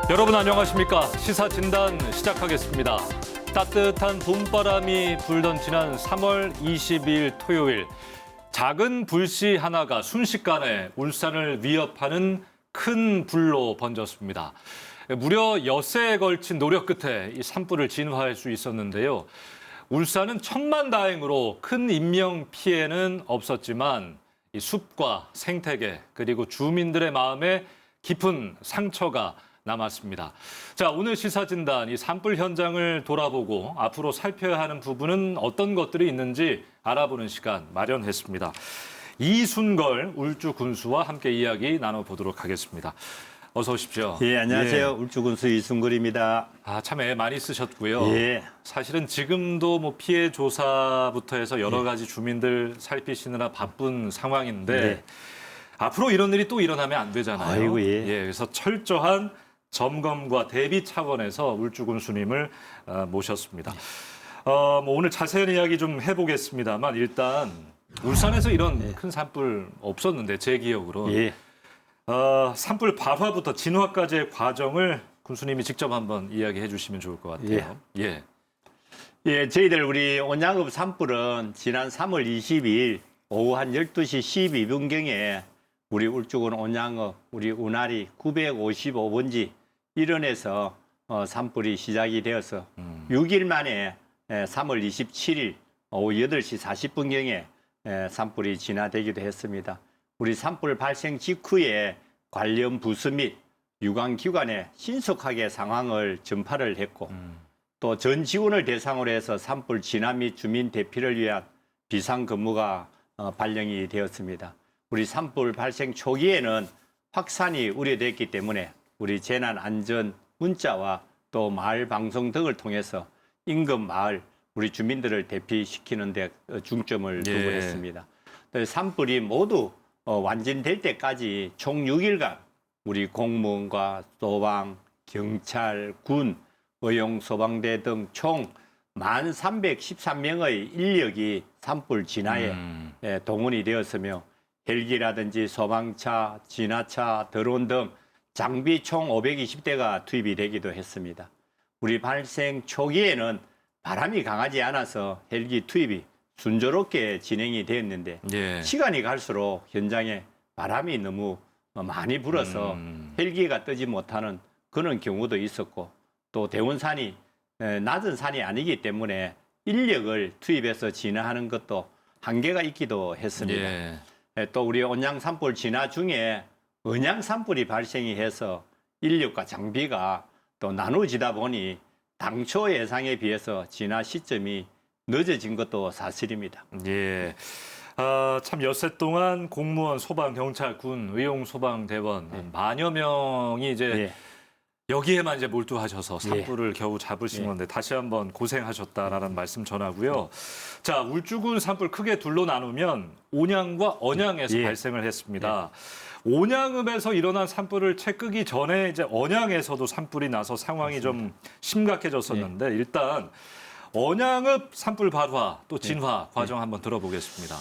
여러분 안녕하십니까? 시사진단 시작하겠습니다. 따뜻한 봄바람이 불던 지난 3월 22일 토요일 작은 불씨 하나가 순식간에 울산을 위협하는 큰 불로 번졌습니다. 무려 엿새에 걸친 노력 끝에 이 산불을 진화할 수 있었는데요. 울산은 천만다행으로 큰 인명 피해는 없었지만 이 숲과 생태계 그리고 주민들의 마음에 깊은 상처가 남았습니다. 자, 오늘 시사진단 이 산불 현장을 돌아보고 앞으로 살펴야 하는 부분은 어떤 것들이 있는지 알아보는 시간 마련했습니다. 이순걸 울주 군수와 함께 이야기 나눠보도록 하겠습니다. 어서 오십시오. 예, 안녕하세요. 울주 군수 이순걸입니다. 참 애 많이 쓰셨고요. 예. 사실은 지금도 뭐 피해 조사부터 해서 여러 가지 주민들 살피시느라 바쁜 상황인데 예. 앞으로 이런 일이 또 일어나면 안 되잖아요. 아이고, 예. 그래서 철저한 점검과 대비 차원에서 울주 군수님을 모셨습니다. 뭐 오늘 자세한 이야기 좀 해보겠습니다만 일단 울산에서 이런 큰 산불 없었는데 제 기억으로 예. 산불 발화부터 진화까지의 과정을 군수님이 직접 한번 이야기해 주시면 좋을 것 같아요. 예. 예, 저희들 우리 온양읍 산불은 지난 3월 22일 오후 한 12시 12분경에 우리 울주군 온양읍 우리 운하리 955번지 일원에서 산불이 시작이 되어서 6일 만에 3월 27일 오후 8시 40분경에 산불이 진화되기도 했습니다. 우리 산불 발생 직후에 관련 부서 및 유관기관에 신속하게 상황을 전파를 했고 또 전 지원을 대상으로 해서 산불 진화 및 주민 대피를 위한 비상근무가 발령이 되었습니다. 우리 산불 발생 초기에는 확산이 우려됐기 때문에 우리 재난안전 문자와 또 마을 방송 등을 통해서 인근 마을 우리 주민들을 대피시키는 데 중점을 두고 했습니다. 산불이 모두 완전될 때까지 총 6일간 우리 공무원과 소방, 경찰, 군, 의용소방대 등 총 1313명의 인력이 산불 진화에 동원이 되었으며 헬기라든지 소방차, 진화차, 드론 등 장비 총 520대가 투입이 되기도 했습니다. 우리 발생 초기에는 바람이 강하지 않아서 헬기 투입이 순조롭게 진행이 되었는데 시간이 갈수록 현장에 바람이 너무 많이 불어서 헬기가 뜨지 못하는 그런 경우도 있었고 또 대원산이 낮은 산이 아니기 때문에 인력을 투입해서 진화하는 것도 한계가 있기도 했습니다. 또 우리 온양 산불 진화 중에 언양 산불이 발생이 해서 인력과 장비가 또 나누어지다 보니 당초 예상에 비해서 진화 시점이 늦어진 것도 사실입니다. 예. 참 엿새 동안 공무원, 소방, 경찰, 군, 의용, 소방대원 만여 명이 이제 여기에만 이제 몰두하셔서 산불을 겨우 잡으신 건데 다시 한번 고생하셨다라는 말씀 전하고요. 자, 울주군 산불 크게 둘로 나누면 온양과 언양에서 발생을 했습니다. 온양읍에서 일어난 산불을 채 끄기 전에 이제 언양에서도 산불이 나서 상황이 좀 심각해졌었는데 일단 언양읍 산불 발화 또 진화 과정 한번 들어보겠습니다.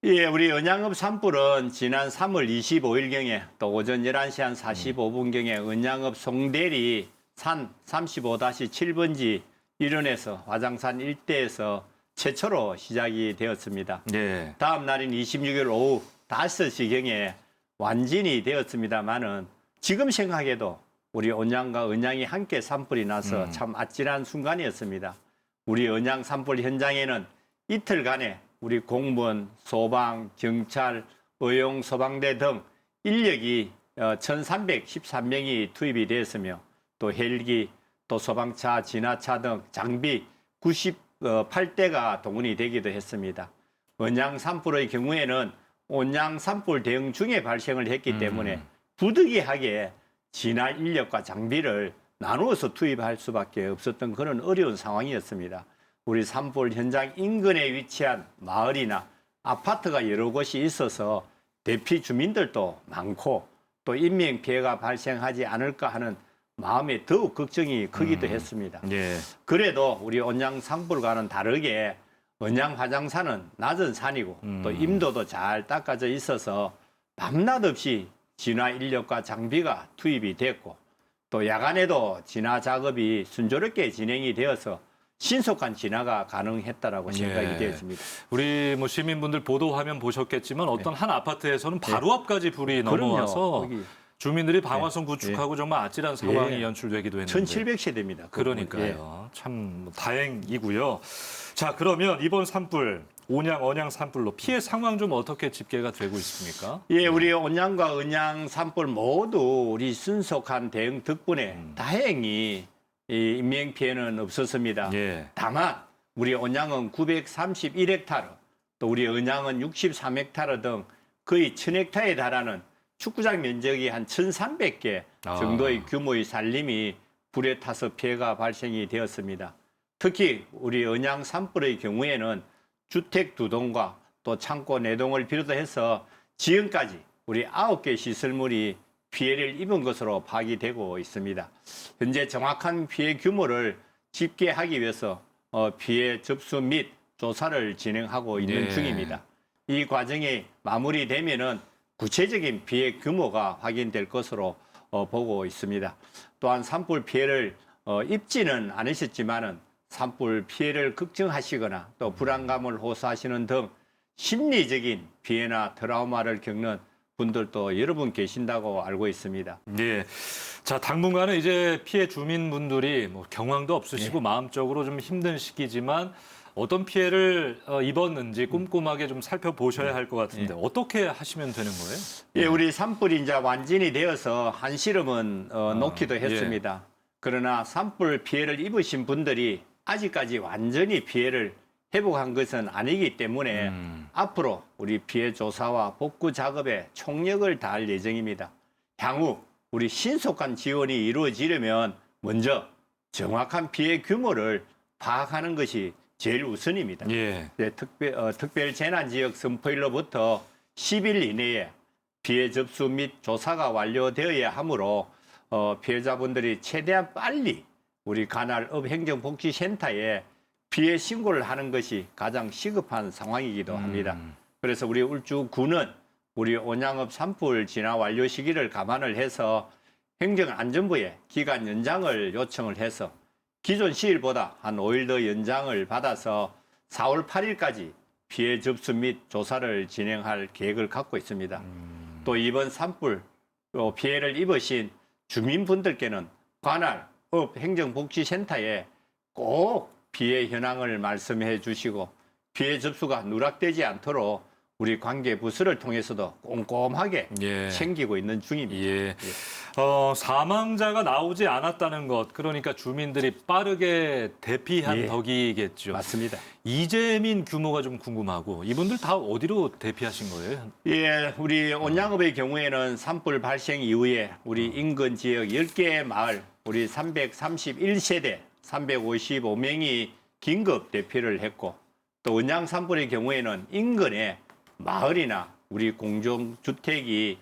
예, 우리 언양읍 산불은 지난 3월 25일경에 또 오전 11시 한 45분경에 언양읍 송대리 산 35-7번지 일원에서 화장산 일대에서 최초로 시작이 되었습니다. 다음 날인 26일 오후 5시경에 완진이 되었습니다만은 지금 생각해도 우리 언양과 언양이 함께 산불이 나서 참 아찔한 순간이었습니다. 우리 언양 산불 현장에는 이틀간에 우리 공무원, 소방, 경찰, 의용, 소방대 등 인력이 1,313명이 투입이 되었으며 또 헬기, 또 소방차, 진화차 등 장비 98대가 동원이 되기도 했습니다. 언양 산불의 경우에는 온양 산불 대응 중에 발생을 했기 때문에 부득이하게 진화 인력과 장비를 나누어서 투입할 수밖에 없었던 그런 어려운 상황이었습니다. 우리 산불 현장 인근에 위치한 마을이나 아파트가 여러 곳이 있어서 대피 주민들도 많고 또 인명피해가 발생하지 않을까 하는 마음에 더욱 걱정이 크기도 했습니다. 그래도 우리 온양 산불과는 다르게 언양 화장산은 낮은 산이고 또 임도도 잘 닦아져 있어서 밤낮 없이 진화 인력과 장비가 투입이 됐고 또 야간에도 진화 작업이 순조롭게 진행이 되어서 신속한 진화가 가능했다라고 생각이 예. 되었습니다. 우리 뭐 시민분들 보도 화면 보셨겠지만 어떤 한 아파트에서는 바로 앞까지 불이 그럼요. 넘어와서 거기 주민들이 방화선 구축하고 정말 아찔한 상황이 예. 연출되기도 했는데. 1700세대입니다. 그러니까요. 참 다행이고요. 자, 그러면 이번 산불 온양, 언양 산불로 피해 상황 좀 어떻게 집계가 되고 있습니까? 예, 우리 온양과 은양 산불 모두 우리 순속한 대응 덕분에 다행히 이 인명 피해는 없었습니다. 예. 다만 우리 온양은 931헥타르, 또 우리 은양은 63헥타르 등 거의 1000헥타르에 달하는 축구장 면적이 한 1,300개 정도의 규모의 산림이 불에 타서 피해가 발생이 되었습니다. 특히 우리 은양 산불의 경우에는 주택 2동과 또 창고 4동을 비롯해서 지금까지 우리 9개 시설물이 피해를 입은 것으로 파악이 되고 있습니다. 현재 정확한 피해 규모를 집계하기 위해서 피해 접수 및 조사를 진행하고 있는 네. 중입니다. 이 과정이 마무리되면은 구체적인 피해 규모가 확인될 것으로 보고 있습니다. 또한 산불 피해를 입지는 않으셨지만은 산불 피해를 걱정하시거나 또 불안감을 호소하시는 등 심리적인 피해나 트라우마를 겪는 분들도 여러분 계신다고 알고 있습니다. 예. 자, 당분간은 이제 피해 주민분들이 뭐 경황도 없으시고 마음적으로 좀 힘든 시기지만 어떤 피해를 입었는지 꼼꼼하게 좀 살펴보셔야 할 것 같은데 어떻게 하시면 되는 거예요? 예, 우리 산불이 이제 완전히 되어서 한시름은 놓기도 예. 했습니다. 그러나 산불 피해를 입으신 분들이 아직까지 완전히 피해를 회복한 것은 아니기 때문에 앞으로 우리 피해 조사와 복구 작업에 총력을 다할 예정입니다. 향후 우리 신속한 지원이 이루어지려면 먼저 정확한 피해 규모를 파악하는 것이 제일 우선입니다. 예. 네, 특별 재난 지역 선포일로부터 10일 이내에 피해 접수 및 조사가 완료되어야 하므로 피해자분들이 최대한 빨리 우리 관할 업행정복지센터에 피해 신고를 하는 것이 가장 시급한 상황이기도 합니다. 그래서 우리 울주군은 우리 온양읍 산불 진화 완료 시기를 감안을 해서 행정안전부에 기간 연장을 요청을 해서 기존 시일보다 한 5일 더 연장을 받아서 4월 8일까지 피해 접수 및 조사를 진행할 계획을 갖고 있습니다. 또 이번 산불 피해를 입으신 주민분들께는 관할 업행정복지센터에 꼭 피해 현황을 말씀해 주시고 피해 접수가 누락되지 않도록 우리 관계 부서를 통해서도 꼼꼼하게 예. 챙기고 있는 중입니다. 예. 사망자가 나오지 않았다는 것, 그러니까 주민들이 빠르게 대피한 예. 덕이겠죠. 맞습니다. 이재민 규모가 좀 궁금하고 이분들 다 어디로 대피하신 거예요? 예, 우리 온양읍의 경우에는 산불 발생 이후에 우리 인근 지역 10개 마을, 우리 331세대, 355명이 긴급 대피를 했고, 또 온양 산불의 경우에는 인근에 마을이나 우리 공동주택이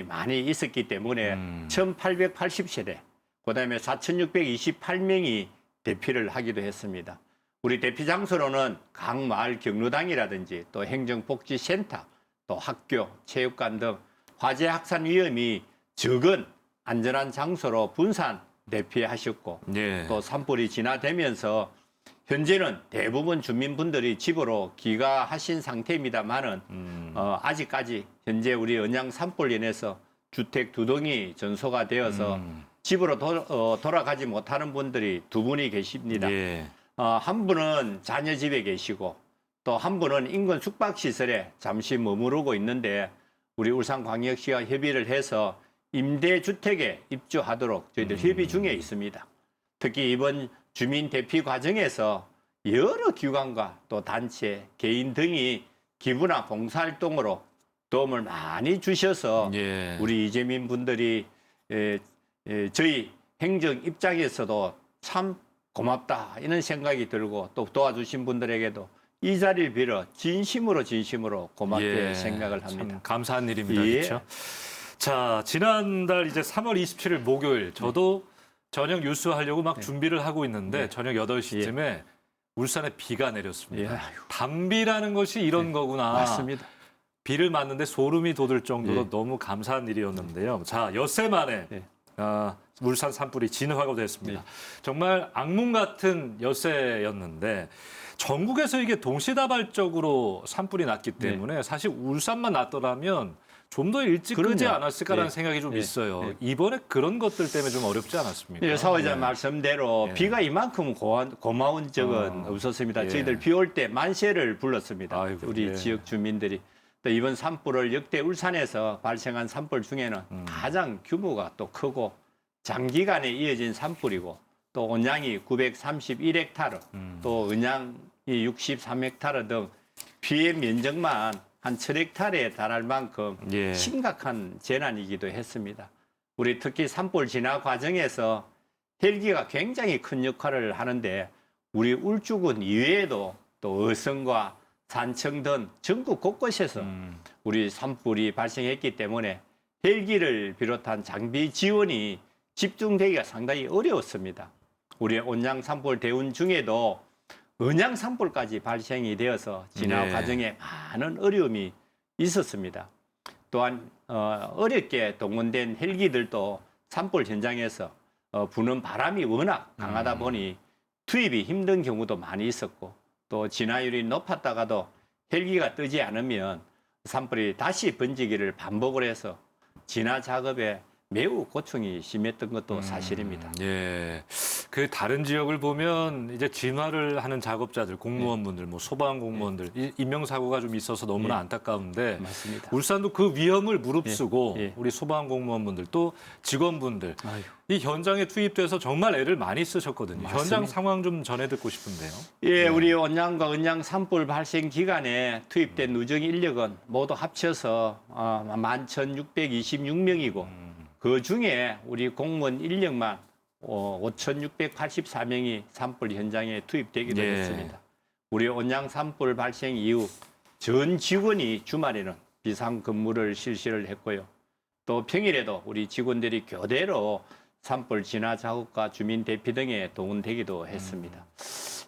많이 있었기 때문에 1880세대, 그다음에 4628명이 대피를 하기도 했습니다. 우리 대피 장소로는 각 마을 경로당이라든지 또 행정복지센터, 또 학교, 체육관 등 화재 확산 위험이 적은 안전한 장소로 분산 대피하셨고 예. 또 산불이 진화되면서 현재는 대부분 주민분들이 집으로 귀가하신 상태입니다만은 아직까지 현재 우리 언양 산불 인해서 주택 2동이 전소가 되어서 집으로 돌아가지 못하는 분들이 2분이 계십니다. 예. 한 분은 자녀 집에 계시고 또 한 분은 인근 숙박시설에 잠시 머무르고 있는데 우리 울산광역시와 협의를 해서 임대주택에 입주하도록 저희들 협의 중에 있습니다. 특히 이번 주민 대피 과정에서 여러 기관과 또 단체, 개인 등이 기부나 봉사활동으로 도움을 많이 주셔서 예. 우리 이재민 분들이 저희 행정 입장에서도 참 고맙다 이런 생각이 들고 또 도와주신 분들에게도 이 자리를 빌어 진심으로 고맙게 생각을 합니다. 참 감사한 일입니다. 예. 그렇죠? 자, 지난달 이제 3월 27일 목요일 저도 저녁 뉴스 하려고 막 준비를 하고 있는데 저녁 8시쯤에 울산에 비가 내렸습니다. 예. 단비라는 것이 이런 거구나. 맞습니다. 비를 맞는데 소름이 돋을 정도로 너무 감사한 일이었는데요. 자, 엿새 만에 울산 산불이 진화가 됐습니다. 네. 정말 악몽 같은 엿새였는데 전국에서 이게 동시다발적으로 산불이 났기 때문에 사실 울산만 났더라면 좀 더 일찍 끄지 그럼요. 않았을까라는 예. 생각이 좀 예. 있어요. 예. 이번에 그런 것들 때문에 좀 어렵지 않았습니까? 예, 사 의자 예. 말씀대로 예. 비가 이만큼 고마운 적은 없었습니다. 예. 저희들 비 올 때 만세를 불렀습니다. 아이고, 우리 예. 지역 주민들이. 또 이번 산불을 역대 울산에서 발생한 산불 중에는 가장 규모가 또 크고 장기간에 이어진 산불이고 또 온양이 931헥타르 또 은양이 63헥타르 등 피해 면적만 한 1000헥타르에 달할 만큼 예. 심각한 재난이기도 했습니다. 우리 특히 산불 진화 과정에서 헬기가 굉장히 큰 역할을 하는데 우리 울주군 이외에도 또 어선과 산청 등 전국 곳곳에서 우리 산불이 발생했기 때문에 헬기를 비롯한 장비 지원이 집중되기가 상당히 어려웠습니다. 우리 온양 산불 대운 중에도 은양 산불까지 발생이 되어서 진화 네. 과정에 많은 어려움이 있었습니다. 또한 어렵게 동원된 헬기들도 산불 현장에서 부는 바람이 워낙 강하다 보니 투입이 힘든 경우도 많이 있었고 또 진화율이 높았다가도 헬기가 뜨지 않으면 산불이 다시 번지기를 반복을 해서 진화 작업에 매우 고충이 심했던 것도 사실입니다. 예. 그 다른 지역을 보면 이제 진화를 하는 작업자들, 공무원분들, 뭐 소방 공무원들 인명사고가 좀 있어서 너무나 예. 안타까운데 맞습니다. 울산도 그 위험을 무릅쓰고 예. 예. 우리 소방 공무원분들 또 직원분들 아유. 이 현장에 투입돼서 정말 애를 많이 쓰셨거든요. 맞습니다. 현장 상황 좀 전해 듣고 싶은데요. 예, 우리 온양과 은양 산불 발생 기간에 투입된 누적 인력은 모두 합쳐서 11,626명이고 그 중에 우리 공무원 인력만 5,684명이 산불 현장에 투입되기도 예. 했습니다. 우리 온양 산불 발생 이후 전 직원이 주말에는 비상 근무를 실시를 했고요. 또 평일에도 우리 직원들이 교대로 산불 진화 작업과 주민 대피 등에 동원되기도 했습니다.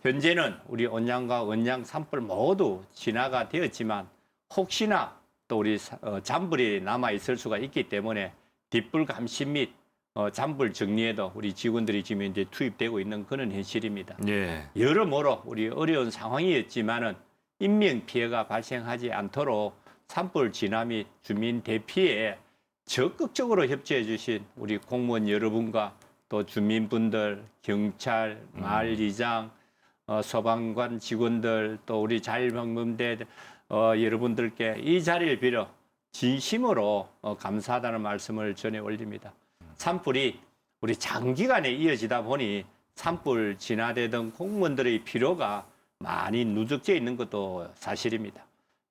현재는 우리 온양과 은양 산불 모두 진화가 되었지만 혹시나 또 우리 잔불이 남아 있을 수가 있기 때문에 뒷불 감시 및 잔불 정리에도 우리 직원들이 지금 이제 투입되고 있는 그런 현실입니다. 예. 여러모로 우리 어려운 상황이었지만은 인명 피해가 발생하지 않도록 산불 진화 및 주민 대피에 적극적으로 협조해 주신 우리 공무원 여러분과 또 주민분들, 경찰, 마을이장, 소방관 직원들 또 우리 자율방문대 여러분들께 이 자리를 빌어 진심으로 감사하다는 말씀을 전해 올립니다. 산불이 우리 장기간에 이어지다 보니 산불 진화되던 공무원들의 피로가 많이 누적되어 있는 것도 사실입니다.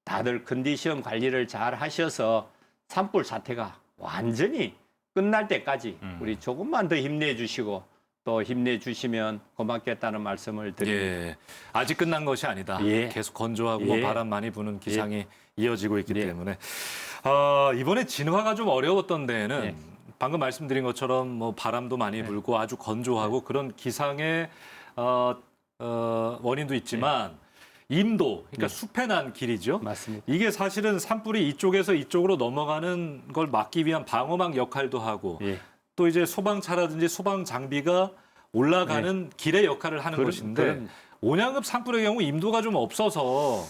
다들 컨디션 관리를 잘 하셔서 산불 사태가 완전히 끝날 때까지 우리 조금만 더 힘내주시고 또 힘내주시면 고맙겠다는 말씀을 드립니다. 예. 아직 끝난 것이 아니다. 예. 계속 건조하고 예. 바람 많이 부는 기상이 이어지고 있기 예. 때문에 이번에 진화가 좀 어려웠던 데에는 예. 방금 말씀드린 것처럼 뭐 바람도 많이 불고 아주 건조하고 그런 기상의 원인도 있지만 임도, 그러니까 숲에 난 길이죠. 맞습니다. 이게 사실은 산불이 이쪽에서 이쪽으로 넘어가는 걸 막기 위한 방어막 역할도 하고 예. 또 이제 소방차라든지 소방 장비가 올라가는 길의 역할을 하는 것인데 그럼. 온양읍 산불의 경우 임도가 좀 없어서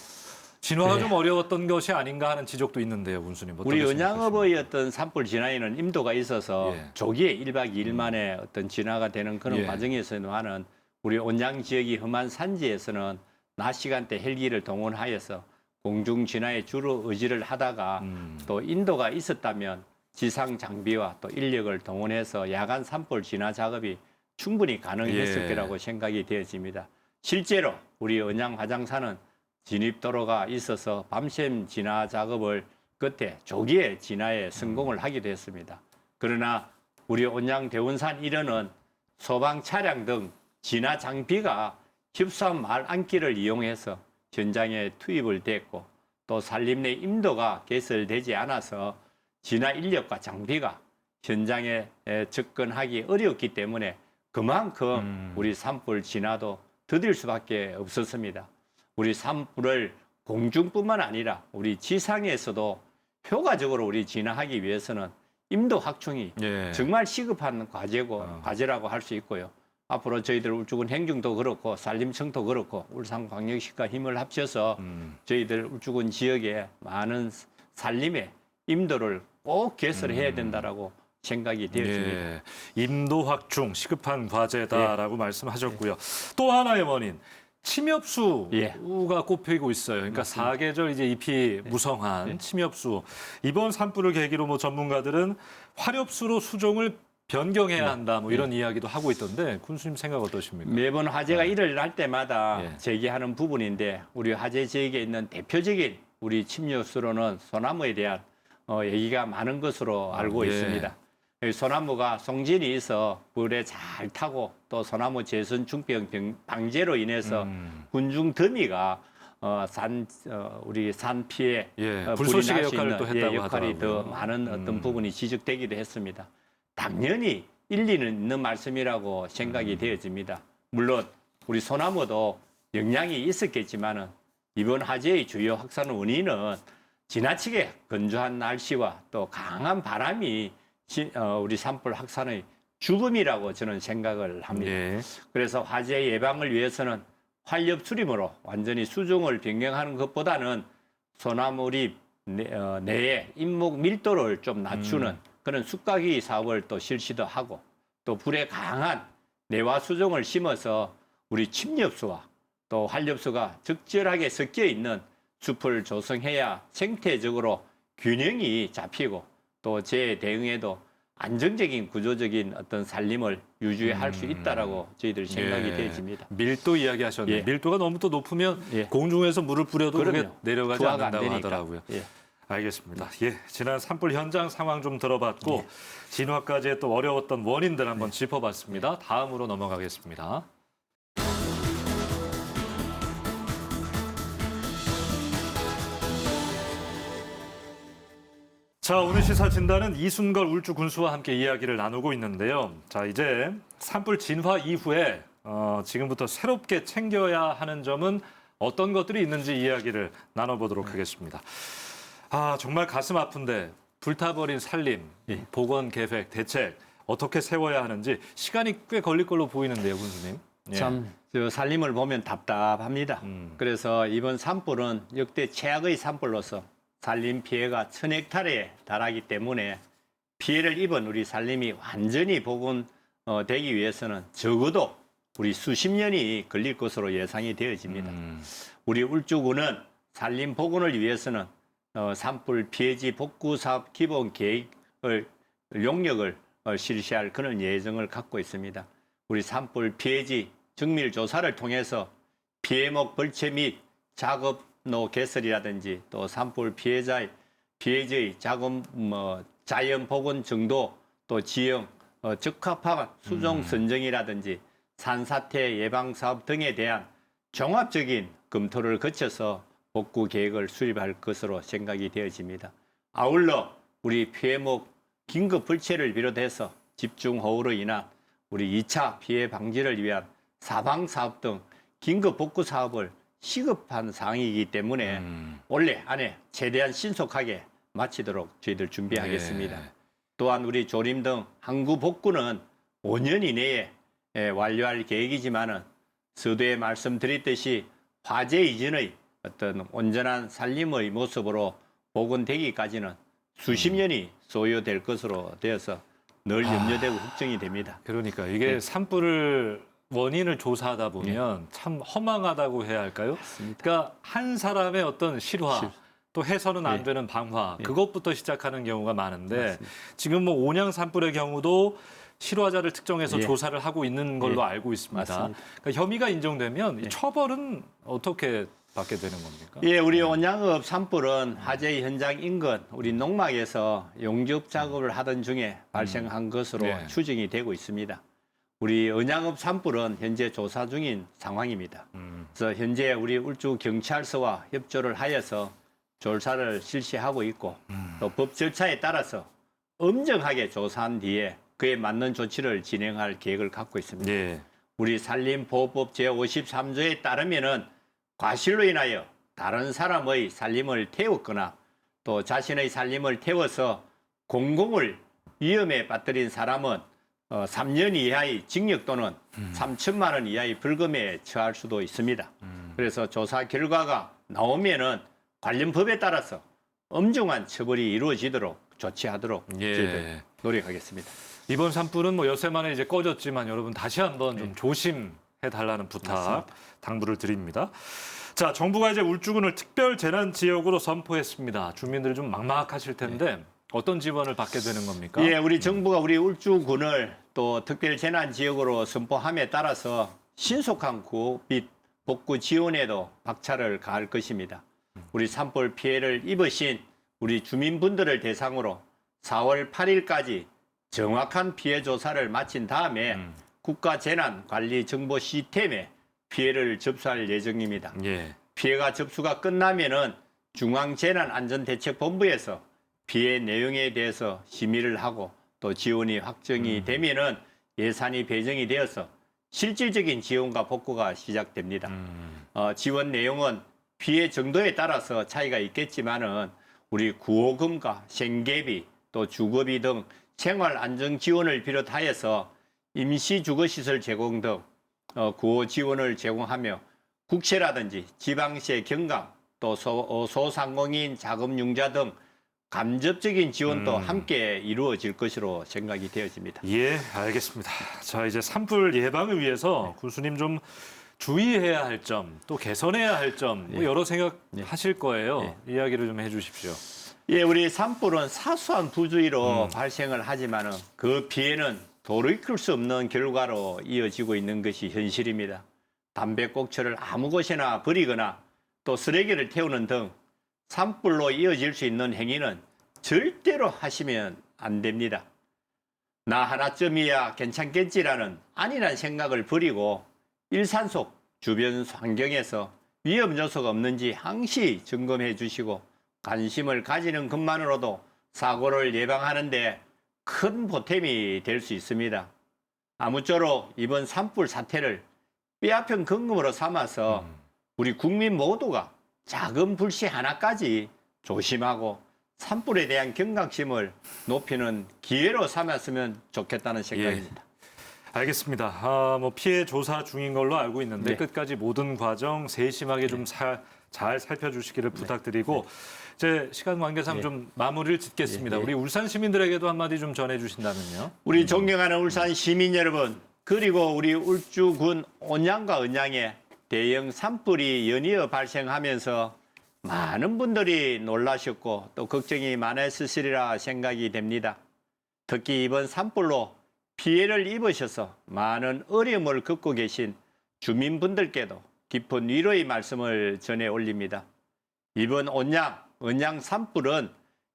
진화가 네. 좀 어려웠던 것이 아닌가 하는 지적도 있는데요, 문수님. 어떻게 우리 생각하십니까? 은양읍의 어떤 산불 진화에는 임도가 있어서 예. 조기에 1박 2일 만에 어떤 진화가 되는 그런 예. 과정에서는 우리 온양 지역이 험한 산지에서는 낮 시간대 헬기를 동원하여서 공중 진화에 주로 의지를 하다가 또 인도가 있었다면 지상 장비와 또 인력을 동원해서 야간 산불 진화 작업이 충분히 가능했을 예. 거라고 생각이 되어집니다. 실제로 우리 은양 화장산은 진입도로가 있어서 밤샘 진화 작업을 끝에 조기에 진화에 성공을 하기도 했습니다. 그러나 우리 온양 대운산 일원은 소방 차량 등 진화 장비가 휩싸은 말 안길을 이용해서 현장에 투입을 됐고 또 산림 내 임도가 개설되지 않아서 진화 인력과 장비가 현장에 접근하기 어려웠기 때문에 그만큼 우리 산불 진화도 더딜 수밖에 없었습니다. 우리 산불을 공중뿐만 아니라 우리 지상에서도 효과적으로 우리 진화하기 위해서는 임도 확충이 예. 정말 시급한 과제라고 할 수 있고요. 앞으로 저희들 울주군 행정도 그렇고 산림청도 그렇고 울산광역시가 힘을 합쳐서 저희들 울주군 지역에 많은 산림의 임도를 꼭 개설해야 된다라고 생각이 되었습니다. 예. 임도 확충 시급한 과제다라고 말씀하셨고요. 또 하나의 원인. 침엽수가 예. 꼽히고 있어요. 그러니까 사계절 이제 잎이 무성한 침엽수. 이번 산불을 계기로 뭐 전문가들은 화렵수로 수종을 변경해야 한다. 뭐 이런 이야기도 하고 있던데 군수님 생각 어떠십니까? 매번 화재가 일어날 때마다 예. 제기하는 부분인데 우리 화재 지역에 있는 대표적인 우리 침엽수로는 소나무에 대한 얘기가 많은 것으로 알고 예. 있습니다. 이 소나무가 송진이 있어 불에 잘 타고 또 소나무 재선 중병 방제로 인해서 군중 더미가 우리 산 피해 예. 불이 불쏘시개 날 수 역할을 있는 또 했다고 역할이 하더라고요. 더 많은 어떤 부분이 지적되기도 했습니다. 당연히 일리는 있는 말씀이라고 생각이 되어집니다. 물론 우리 소나무도 영향이 있었겠지만은 이번 화재의 주요 확산 원인은 지나치게 건조한 날씨와 또 강한 바람이 우리 산불 확산의 주범이라고 저는 생각을 합니다. 예. 그래서 화재 예방을 위해서는 활엽 수림으로 완전히 수종을 변경하는 것보다는 소나무잎 내에 잎목 밀도를 좀 낮추는 그런 쑥가기 사업을 또 실시도 하고 또 불에 강한 내화 수종을 심어서 우리 침엽수와 또 활엽수가 적절하게 섞여 있는 숲을 조성해야 생태적으로 균형이 잡히고 또 재대응에도 안정적인 구조적인 어떤 산림을 유지할 수 있다라고 저희들 생각이 예. 되어집니다. 밀도 이야기하셨는데 예. 밀도가 너무 또 높으면 예. 공중에서 물을 뿌려도 그게 그럼요. 내려가지 투하가 안 않는다고 되니까. 하더라고요. 예. 알겠습니다. 예, 지난 산불 현장 상황 좀 들어봤고 진화까지의 또 어려웠던 원인들 한번 짚어봤습니다. 다음으로 넘어가겠습니다. 자, 오늘 시사 진단은 이순걸 울주 군수와 함께 이야기를 나누고 있는데요. 자, 이제 산불 진화 이후에 지금부터 새롭게 챙겨야 하는 점은 어떤 것들이 있는지 이야기를 나눠보도록 하겠습니다. 아, 정말 가슴 아픈데 불타버린 산림, 복원 계획, 대책 어떻게 세워야 하는지 시간이 꽤 걸릴 걸로 보이는데요, 군수님. 예. 참, 저 산림을 보면 답답합니다. 그래서 이번 산불은 역대 최악의 산불로서 산림 피해가 1000헥타르에 달하기 때문에 피해를 입은 우리 산림이 완전히 복원되기 위해서는 적어도 우리 수십 년이 걸릴 것으로 예상이 되어집니다. 우리 울주군은 산림 복원을 위해서는 산불 피해지 복구 사업 기본 계획을 용역을 실시할 그런 예정을 갖고 있습니다. 우리 산불 피해지 정밀 조사를 통해서 피해목 벌채 및 작업로 개설이라든지 또 산불 피해자의 자연 복원 정도 또 지형 적합한 수종 선정이라든지 산사태 예방 사업 등에 대한 종합적인 검토를 거쳐서 복구 계획을 수립할 것으로 생각이 되어집니다. 아울러 우리 피해목 긴급 불체를 비롯해서 집중호우로 인한 우리 2차 피해 방지를 위한 사방 사업 등 긴급 복구 사업을 시급한 사항이기 때문에 올해 안에 최대한 신속하게 마치도록 저희들 준비하겠습니다. 예. 또한 우리 조림 등 항구 복구는 5년 이내에 완료할 계획이지만은 서두에 말씀드렸듯이 화재 이전의 어떤 온전한 산림의 모습으로 복원되기까지는 수십 년이 소요될 것으로 되어서 늘 염려되고 걱정이 됩니다. 그러니까 이게 산불을 원인을 조사하다 보면 참 허망하다고 해야 할까요? 그러니까 한 사람의 어떤 실화, 또 해서는 안 되는 방화, 그것부터 시작하는 경우가 많은데 맞습니다. 지금 뭐 온양 산불의 경우도 실화자를 특정해서 예. 조사를 하고 있는 걸로 알고 있습니다. 맞습니다. 그러니까 혐의가 인정되면 이 처벌은 어떻게 받게 되는 겁니까? 예, 우리 온양읍 산불은 화재 현장 인근 우리 농막에서 용접 작업을 하던 중에 발생한 것으로 네. 추정이 되고 있습니다. 우리 온양읍 산불은 현재 조사 중인 상황입니다. 그래서 현재 우리 울주 경찰서와 협조를 하여서 조사를 실시하고 있고 또 법 절차에 따라서 엄정하게 조사한 뒤에 그에 맞는 조치를 진행할 계획을 갖고 있습니다. 예. 우리 산림보호법 제53조에 따르면은 과실로 인하여 다른 사람의 산림을 태웠거나 또 자신의 산림을 태워서 공공을 위험에 빠뜨린 사람은 3년 이하의 징역 또는 3천만 원 이하의 벌금에 처할 수도 있습니다. 그래서 조사 결과가 나오면은 관련 법에 따라서 엄중한 처벌이 이루어지도록 조치하도록 저희들 노력하겠습니다. 이번 산불은 뭐 엿새 만에 이제 꺼졌지만 여러분 다시 한번 좀 조심해 달라는 부탁 맞습니다. 당부를 드립니다. 자, 정부가 이제 울주군을 특별 재난 지역으로 선포했습니다. 주민들이 좀 막막하실 텐데 어떤 지원을 받게 되는 겁니까? 예, 우리 정부가 우리 울주군을 또 특별 재난 지역으로 선포함에 따라서 신속한 구호 및 복구 지원에도 박차를 가할 것입니다. 우리 산불 피해를 입으신 우리 주민분들을 대상으로 4월 8일까지 정확한 피해 조사를 마친 다음에 국가재난관리정보 시스템에 피해를 접수할 예정입니다. 예. 피해가 접수가 끝나면은 중앙재난안전대책본부에서 피해 내용에 대해서 심의를 하고 또 지원이 확정이 되면은 예산이 배정이 되어서 실질적인 지원과 복구가 시작됩니다. 지원 내용은 피해 정도에 따라서 차이가 있겠지만은 우리 구호금과 생계비 또 주거비 등 생활 안정 지원을 비롯하여서 임시 주거시설 제공 등 구호 지원을 제공하며 국세라든지 지방세 경감 또 소상공인 자금융자 등 간접적인 지원도 함께 이루어질 것으로 생각이 되어집니다. 예, 알겠습니다. 자, 이제 산불 예방을 위해서 군수님 좀 주의해야 할 점, 또 개선해야 할 점, 뭐 여러 생각하실 거예요. 이야기를 좀 해주십시오. 예, 우리 산불은 사소한 부주의로 발생을 하지만은 그 피해는 돌이킬 수 없는 결과로 이어지고 있는 것이 현실입니다. 담배꽁초를 아무 곳이나 버리거나 또 쓰레기를 태우는 등 산불로 이어질 수 있는 행위는 절대로 하시면 안 됩니다. 나 하나쯤이야 괜찮겠지라는 안일한 생각을 버리고 일산 속 주변 환경에서 위험 요소가 없는지 항시 점검해 주시고 관심을 가지는 것만으로도 사고를 예방하는 데 큰 보탬이 될 수 있습니다. 아무쪼록 이번 산불 사태를 뼈아픈 경험으로 삼아서 우리 국민 모두가 작은 불씨 하나까지 조심하고 산불에 대한 경각심을 높이는 기회로 삼았으면 좋겠다는 생각입니다. 알겠습니다. 뭐 피해 조사 중인 걸로 알고 있는데 네. 끝까지 모든 과정 세심하게 좀 잘 살펴주시기를 부탁드리고 이제 시간 관계상 좀 마무리를 짓겠습니다. 우리 울산 시민들에게도 한마디 좀 전해주신다면요. 우리 존경하는 울산 시민 여러분, 그리고 우리 울주군 온양과 은양에 대형 산불이 연이어 발생하면서 많은 분들이 놀라셨고 또 걱정이 많았으리라 생각이 됩니다. 특히 이번 산불로 피해를 입으셔서 많은 어려움을 겪고 계신 주민분들께도 깊은 위로의 말씀을 전해 올립니다. 이번 온양, 은양 산불은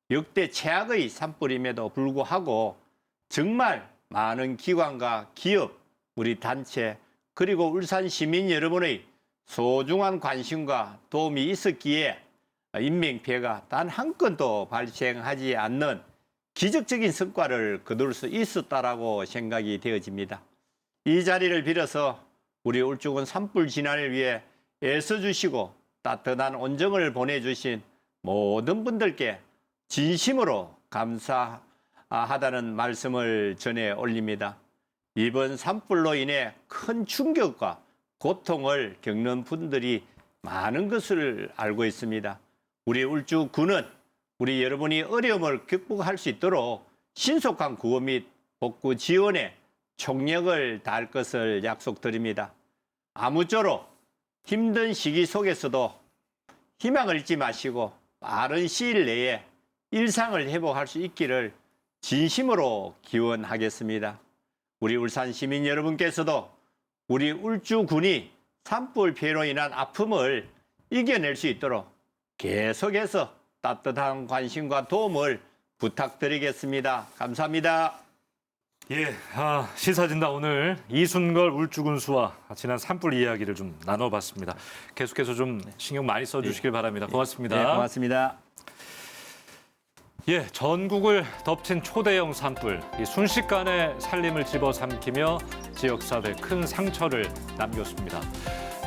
역대 최악의 산불임에도 불구하고 정말 많은 기관과 기업, 우리 단체, 그리고 울산 시민 여러분의 소중한 관심과 도움이 있었기에 인명피해가 단 한 건도 발생하지 않는 기적적인 성과를 거둘 수 있었다라고 생각이 되어집니다. 이 자리를 빌어서 우리 울주군 산불 진화를 위해 애써주시고 따뜻한 온정을 보내주신 모든 분들께 진심으로 감사하다는 말씀을 전해 올립니다. 이번 산불로 인해 큰 충격과 고통을 겪는 분들이 많은 것을 알고 있습니다. 우리 울주군은 우리 여러분이 어려움을 극복할 수 있도록 신속한 구호 및 복구 지원에 총력을 다할 것을 약속드립니다. 아무쪼록 힘든 시기 속에서도 희망을 잃지 마시고 빠른 시일 내에 일상을 회복할 수 있기를 진심으로 기원하겠습니다. 우리 울산 시민 여러분께서도 우리 울주군이 산불 피해로 인한 아픔을 이겨낼 수 있도록 계속해서 따뜻한 관심과 도움을 부탁드리겠습니다. 감사합니다. 예, 시사진다 오늘 이순걸 울주군수와 지난 산불 이야기를 좀 나눠봤습니다. 계속해서 좀 신경 많이 써주시길 바랍니다. 고맙습니다. 네, 고맙습니다. 예, 전국을 덮친 초대형 산불, 순식간에 살림을 집어삼키며 지역사회에 큰 상처를 남겼습니다.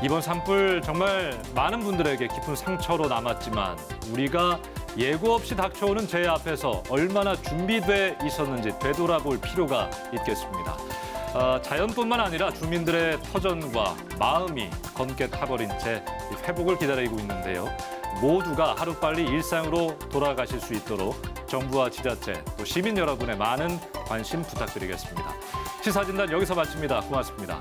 이번 산불 정말 많은 분들에게 깊은 상처로 남았지만 우리가 예고 없이 닥쳐오는 재해 앞에서 얼마나 준비돼 있었는지 되돌아볼 필요가 있겠습니다. 자연뿐만 아니라 주민들의 터전과 마음이 검게 타버린 채 회복을 기다리고 있는데요. 모두가 하루빨리 일상으로 돌아가실 수 있도록 정부와 지자체, 또 시민 여러분의 많은 관심 부탁드리겠습니다. 시사진단 여기서 마칩니다. 고맙습니다.